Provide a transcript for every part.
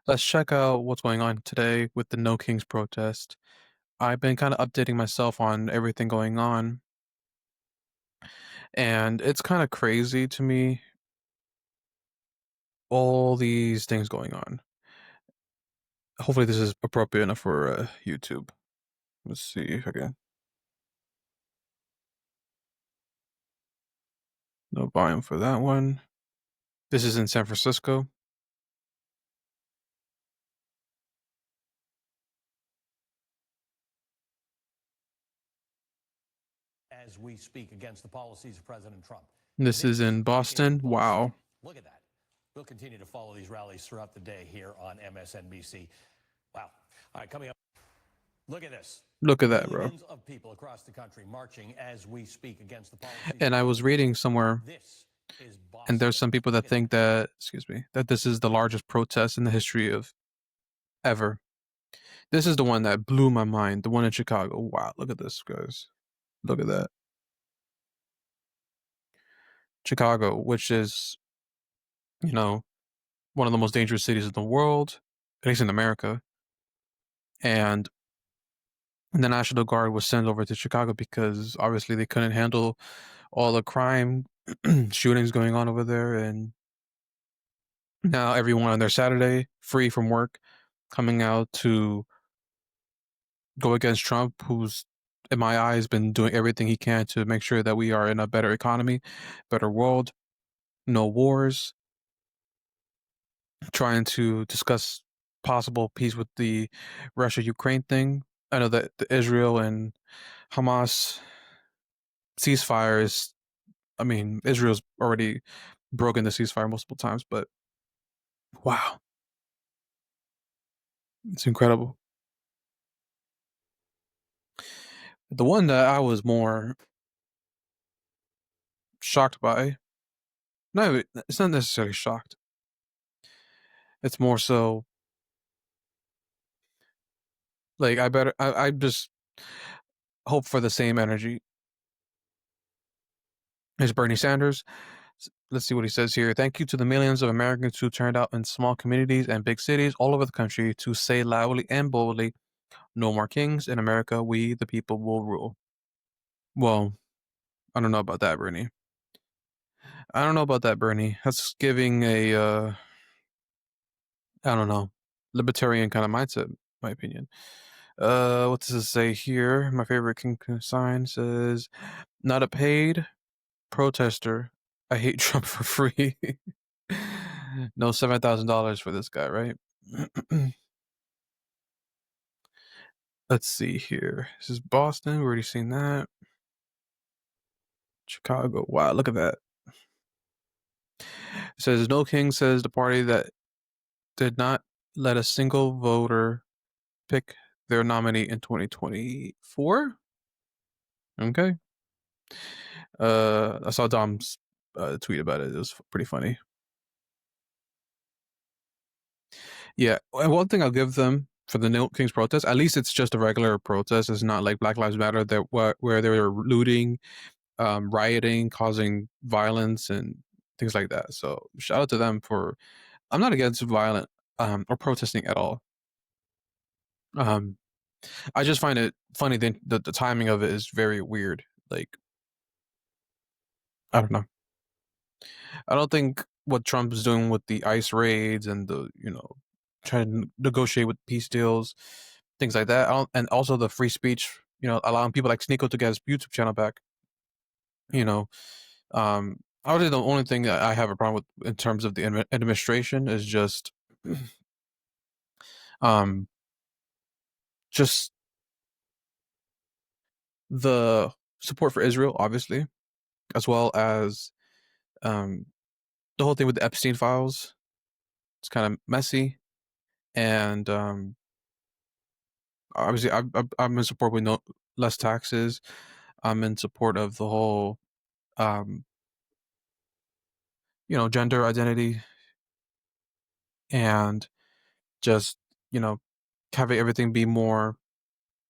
Let's check out what's going on today with the No Kings protest. I've been kind of updating myself on everything going on, and it's kind of crazy to me, all these things going on. Hopefully, this is appropriate enough for YouTube. Let's see if I can. No volume for that one. This is in San Francisco. As we speak against the policies of President Trump. This is This in is Boston. Boston. Wow. Look at that. We'll continue to follow these rallies throughout the day here on MSNBC. Wow. All right, coming up. Look at this. Look at that, bro. Millions of people across the country marching as we speak against the policies. And I was reading somewhere, This is and Boston. there's some people that think that, excuse me, that this is the largest protest in the history of ever. This is the one that blew my mind, the one in Chicago. Wow, look at this, guys. Look at that. Chicago, which is, you know, one of the most dangerous cities in the world, at least in America. And the National Guard was sent over to Chicago because obviously they couldn't handle all the crime shootings going on over there. And now everyone on their Saturday, free from work, coming out to go against Trump, who's, in my eyes, been doing everything he can to make sure that we are in a better economy, better world, no wars, trying to discuss possible peace with the Russia-Ukraine thing. I know that the Israel and Hamas ceasefire is, I mean, Israel's already broken the ceasefire multiple times, but wow, it's incredible. The one that I was more shocked by, no, it's not necessarily shocked. It's more so like I just hope for the same energy as Bernie Sanders. Let's see what he says here. Thank you to the millions of Americans who turned out in small communities and big cities all over the country to say loudly and boldly, no more kings in America. We, the people, will rule. Well, I don't know about that, Bernie. I don't know about that, Bernie. That's giving a, I don't know, libertarian kind of mindset, in my opinion. What does it say here? My favorite king sign says, not a paid protester. I hate Trump for free. No $7,000 for this guy, right? Let's see here. This is Boston. We already seen that. Chicago. Wow, look at that. It says no king, says the party that did not let a single voter pick their nominee in 2024. Okay. I saw Dom's tweet about it. It was pretty funny. Yeah, and one thing I'll give them for the No Kings protest, at least it's just a regular protest. It's not like Black Lives Matter that where they were looting, rioting, causing violence and things like that. So shout out to them for. I'm not against violent or protesting at all. Um, I just find it funny that the timing of it is very weird. Like I don't know. I don't think what Trump is doing with the ICE raids and the trying to negotiate with peace deals, things like that, and also the free speech, allowing people like Sneeko to get his YouTube channel back. You know, I would say the only thing that I have a problem with in terms of the administration is um, just the support for Israel, obviously, as well as um, the whole thing with the Epstein files. It's kind of messy, and obviously, I'm in support with no less taxes. I'm in support of the whole, um, gender identity and just you know having everything be more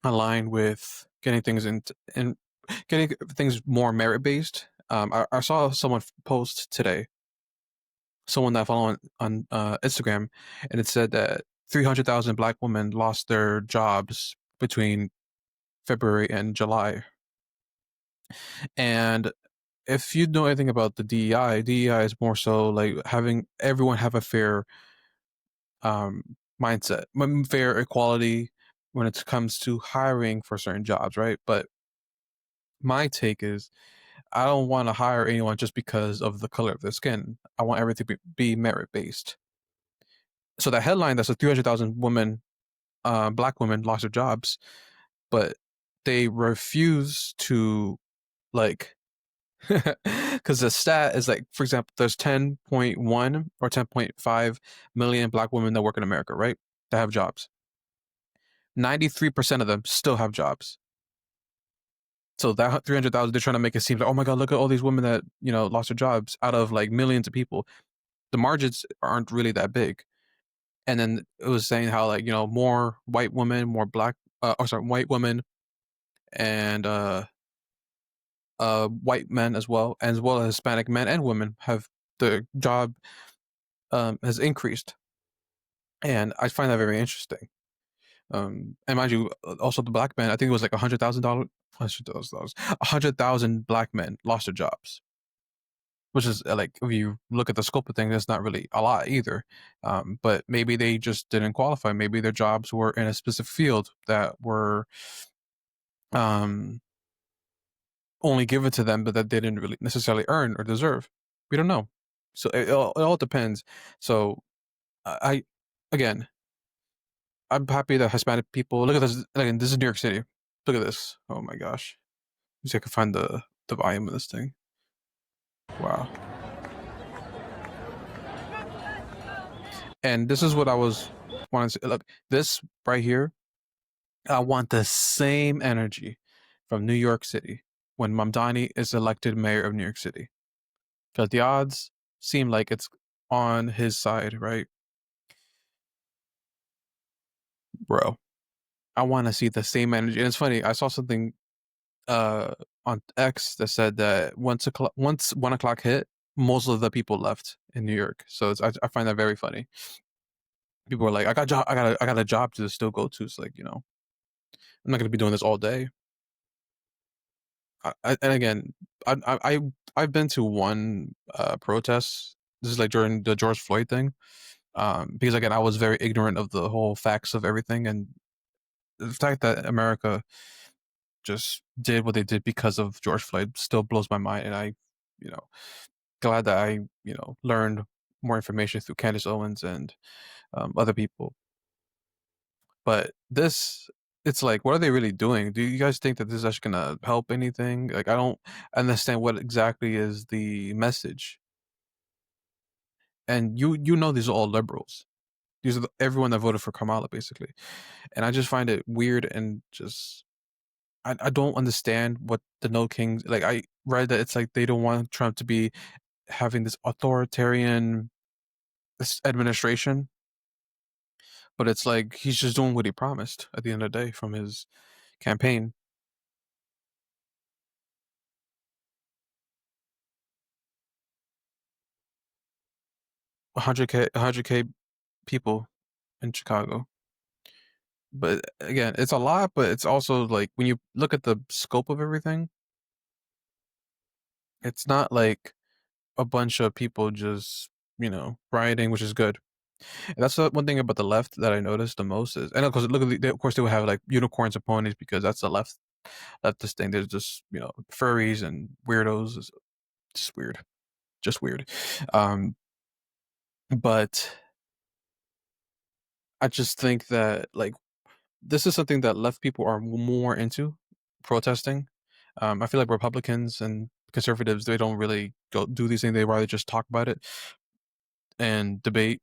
aligned with getting things in getting things more merit based. I saw someone post today someone that I follow on Instagram, and it said that 300,000 black women lost their jobs between February and July. And if you know anything about the DEI is more so like having everyone have a fair mindset, fair equality when it comes to hiring for certain jobs, right? But my take is I don't want to hire anyone just because of the color of their skin. I want everything to be merit based. So that headline that says 300,000 women, black women lost their jobs, but they refuse to like, because the stat is like, for example, there's 10.1 or 10.5 million black women that work in America, right? That have jobs. 93% of them still have jobs. So that 300,000, they're trying to make it seem like, oh my God, look at all these women that, lost their jobs out of like millions of people. The margins aren't really that big. And then it was saying how like, more white women, more black, white women and white men as well as Hispanic men and women have the job has increased. And I find that very interesting. And mind you, also the black men, I think it was like $100,000, $100,000, 100,000 black men lost their jobs, which is like if you look at the scope of things, that's not really a lot either. But maybe they just didn't qualify. Maybe their jobs were in a specific field that were um, only given to them, but that they didn't really necessarily earn or deserve. We don't know. So it all depends. So I again, I'm happy that Hispanic people look at this. Again, this is New York City. Look at this. Oh my gosh. See if I can find the volume of this thing. Wow. And this is what I was wanting to look. This right here, I want the same energy from New York City when Mamdani is elected mayor of New York City. Because the odds seem like it's on his side, right? Bro. I want to see the same energy. And it's funny, I saw something uh on X that said that once 1 o'clock hit, most of the people left in New York. So I find that very funny. People are like, I got a job to still go to. It's like, I'm not gonna be doing this all day. And again, I've been to one protest. This is like during the George Floyd thing. Because again, I was very ignorant of the whole facts of everything, and the fact that America just did what they did because of George Floyd still blows my mind. And you know, glad that I, learned more information through Candace Owens and other people. But it's like, what are they really doing? Do you guys think that this is actually gonna help anything? Like, I don't understand what exactly is the message. And you know, these are all liberals. These are everyone that voted for Kamala, basically. And I just find it weird and just I don't understand what the No Kings like. I read that it's like they don't want Trump to be having this authoritarian this administration, but it's like he's just doing what he promised at the end of the day from his campaign. 100K people in Chicago. But again, it's a lot, but it's also like when you look at the scope of everything, it's not like a bunch of people just, rioting, which is good. And that's the one thing about the left that I noticed the most is, and of course, look at of course they would have like unicorns and ponies because that's the leftist thing. There's just furries and weirdos. It's just weird, just weird. Um, but I just think that like this is something that left people are more into protesting. I feel like Republicans and conservatives they don't really go do these things. They rather just talk about it and debate.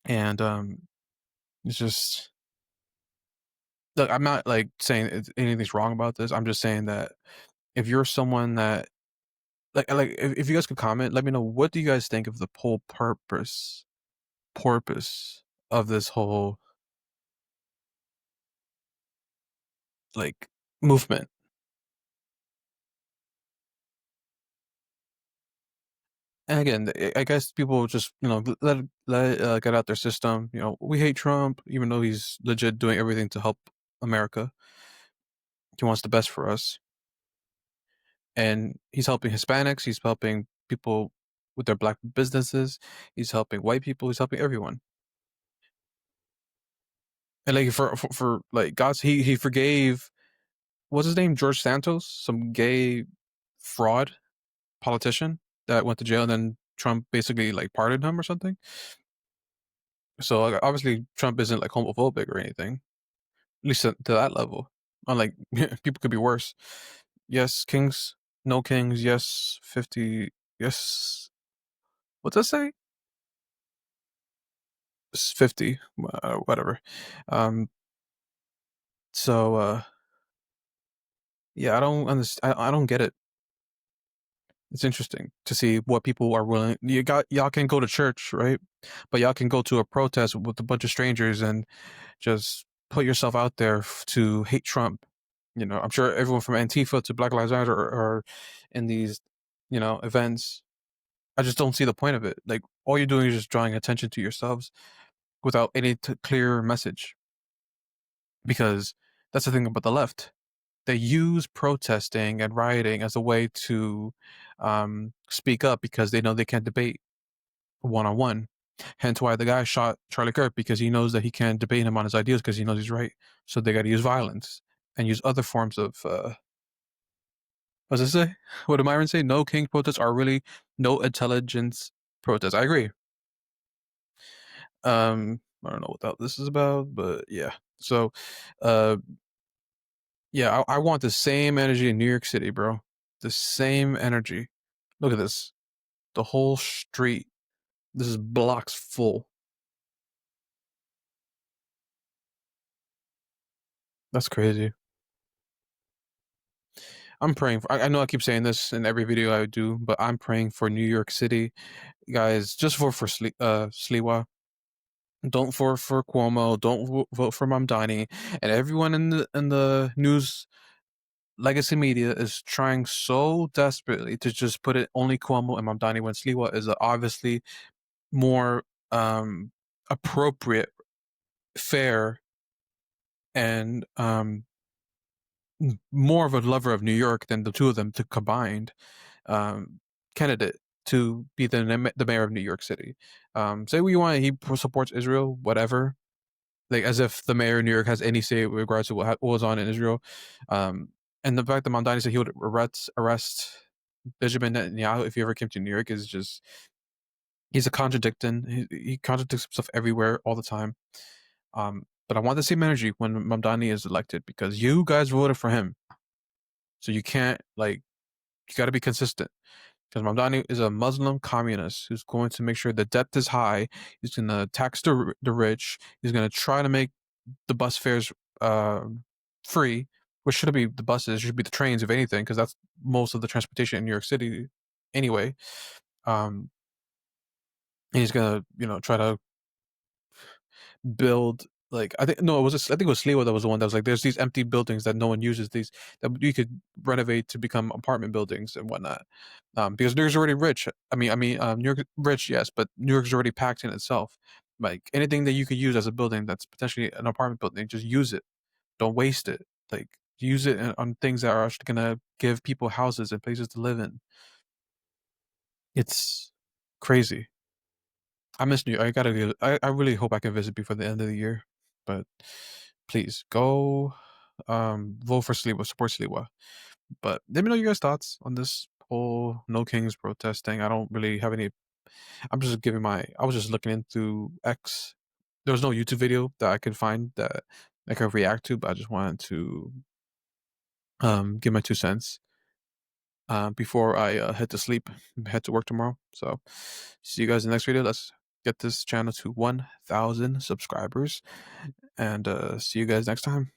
And it's just look. I'm not like saying anything's wrong about this. I'm just saying that if you're someone that like if you guys could comment, let me know what do you guys think of the whole purpose of this whole like movement. And again, I guess people just let get out their system. We hate Trump, even though he's legit doing everything to help America. He wants the best for us, and he's helping Hispanics. He's helping people with their black businesses. He's helping white people. He's helping everyone. And like for like God's he forgave what's his name, George Santos, some gay fraud politician that went to jail, and then Trump basically like pardoned him or something. So like, obviously Trump isn't like homophobic or anything, at least to that level. Unlike people could be worse. Yes, kings, no kings. Yes, 50. Yes, what's that say? It's 50, whatever. Um, so yeah, I don't understand. I don't get it. It's interesting to see what people are willing. Y'all can go to church, right? But y'all can go to a protest with a bunch of strangers and just put yourself out there to hate Trump. I'm sure everyone from Antifa to Black Lives Matter are in these, events. I just don't see the point of it. Like all you're doing is just drawing attention to yourselves without any clear message. Because that's the thing about the left. They use protesting and rioting as a way to speak up because they know they can't debate one on one. Hence why the guy shot Charlie Kirk, because he knows that he can't debate him on his ideas because he knows he's right. So they got to use violence and use other forms of. What does it say? What did Myron say? No king protests are really no intelligence protests. I agree. I don't know what this is about, but yeah. So, uh, yeah, I want the same energy in New York City, bro. The same energy. Look at this. The whole street. This is blocks full. That's crazy. I'm praying for. I know I keep saying this in every video I do, but I'm praying for New York City, guys. Just vote for Sliwa. Don't vote for Cuomo. Don't vote for Mamdani. And everyone in the news legacy media is trying so desperately to just put it only Cuomo and Mamdani when Sliwa is obviously more appropriate, fair, and more of a lover of New York than the two of them to combined um, candidate to be the mayor of New York City. Say what you want, he supports Israel, whatever. Like as if the mayor of New York has any say with regards to what was on in Israel. And the fact that Mamdani said he would arrest Benjamin Netanyahu if he ever came to New York is just he's a contradicting. He contradicts himself everywhere all the time. But I want the same energy when Mamdani is elected because you guys voted for him, so you can't you got to be consistent. Because Mamdani is a Muslim communist who's going to make sure the debt is high. He's going to tax the rich. He's going to try to make the bus fares free, which shouldn't be the buses. It should be the trains, if anything, because that's most of the transportation in New York City anyway. And he's going to, try to build I think no, I think it was Sliwa that was the one that was like, there's these empty buildings that no one uses these that you could renovate to become apartment buildings and whatnot. Because New York's already rich. New York rich, yes, but New York's already packed in itself. Like anything that you could use as a building that's potentially an apartment building, just use it. Don't waste it. Like use it on things that are actually gonna give people houses and places to live in. It's crazy. I miss New York. I really hope I can visit before the end of the year. But please go vote for Sliwa, support Sliwa. But let me know your guys' thoughts on this whole No Kings protest thing. I don't really have any I was just looking into X. There was no YouTube video that I could find that I could react to, but I just wanted to give my 2 cents before I head to sleep, head to work tomorrow. So see you guys in the next video. Let's get this channel to 1,000 subscribers, and see you guys next time.